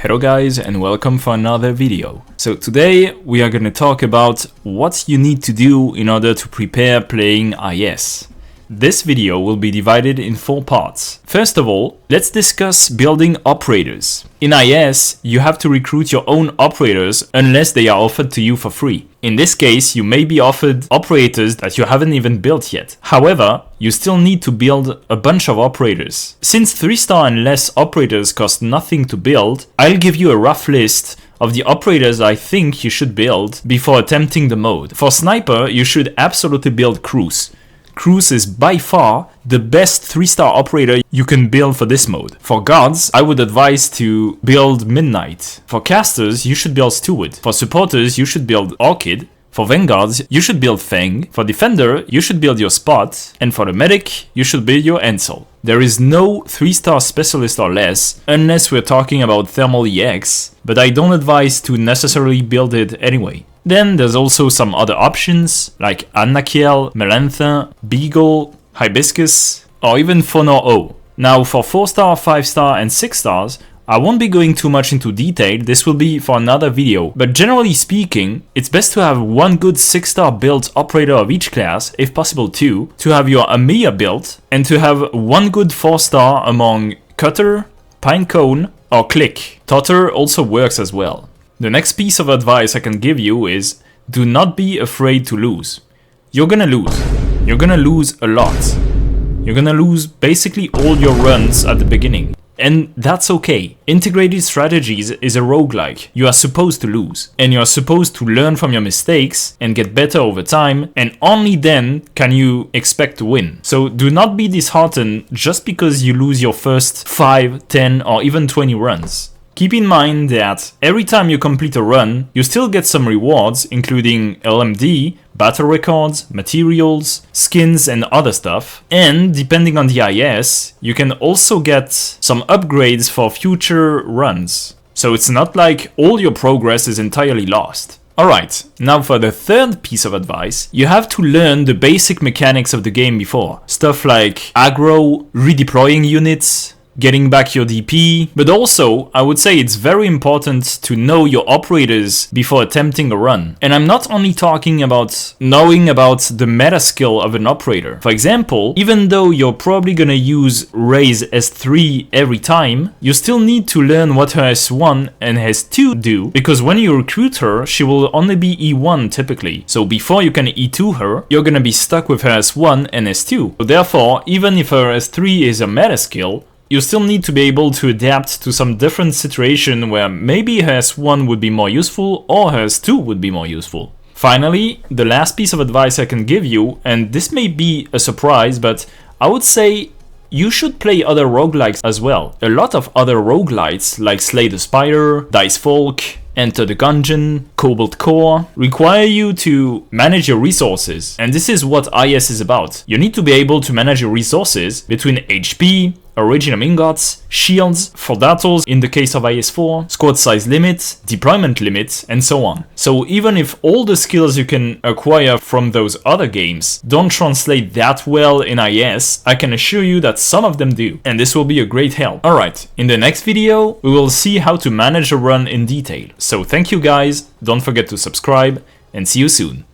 Hello guys and welcome for another video. So today we are going to talk about what you need to do in order to prepare playing IS. This video will be divided in 4 parts. First of all, let's discuss building operators. In IS, you have to recruit your own operators unless they are offered to you for free. In this case, you may be offered operators that you haven't even built yet. However, you still need to build a bunch of operators. Since 3-star and less operators cost nothing to build, I'll give you a rough list of the operators I think you should build before attempting the mode. For Sniper, you should absolutely build Cruise. Cruise is by far the best 3-star operator you can build for this mode. For guards, I would advise to build Midnight. For casters, you should build Steward. For supporters, you should build Orchid. For vanguards, you should build Fang. For defender, you should build your Spot. And for the medic, you should build your Ansel. There is no 3-star specialist or less, unless we're talking about Thermal EX, but I don't advise to necessarily build it anyway. Then there's also some other options, like Anakiel, Melantha, Beagle, Hibiscus, or even Fonor O. Now for 4-star, 5-star and 6 stars, I won't be going too much into detail, this will be for another video, but generally speaking, it's best to have one good 6-star built operator of each class, if possible 2, to have your Amiya built, and to have one good 4-star among Cutter, Pinecone, or Click. Totter also works as well. The next piece of advice I can give you is, do not be afraid to lose. You're gonna lose. You're gonna lose a lot. You're gonna lose basically all your runs at the beginning. And that's okay. Integrated Strategies is a roguelike. You are supposed to lose. And you are supposed to learn from your mistakes and get better over time, and only then can you expect to win. So do not be disheartened just because you lose your first 5, 10 or even 20 runs. Keep in mind that every time you complete a run, you still get some rewards, including LMD, battle records, materials, skins and other stuff. And depending on the IS, you can also get some upgrades for future runs. So it's not like all your progress is entirely lost. Alright, now for the third piece of advice, you have to learn the basic mechanics of the game before. Stuff like aggro, redeploying units, getting back your DP, but also, I would say it's very important to know your operators before attempting a run. And I'm not only talking about knowing about the meta skill of an operator. For example, even though you're probably gonna use Ray's S3 every time, you still need to learn what her S1 and S2 do, because when you recruit her, she will only be E1 typically. So before you can E2 her, you're gonna be stuck with her S1 and S2. So therefore, even if her S3 is a meta skill, you still need to be able to adapt to some different situation where maybe her S1 would be more useful or her S2 would be more useful. Finally, the last piece of advice I can give you, and this may be a surprise, but I would say you should play other roguelikes as well. A lot of other roguelites like Slay the Spider, Dice Folk, Enter the Gungeon, Cobalt Core require you to manage your resources, and this is what IS is about. You need to be able to manage your resources between HP, original ingots, shields, fordatals in the case of IS4, squad size limits, deployment limits, and so on. So even if all the skills you can acquire from those other games don't translate that well in IS, I can assure you that some of them do, and this will be a great help. Alright, in the next video, we will see how to manage a run in detail. So thank you guys, don't forget to subscribe, and see you soon.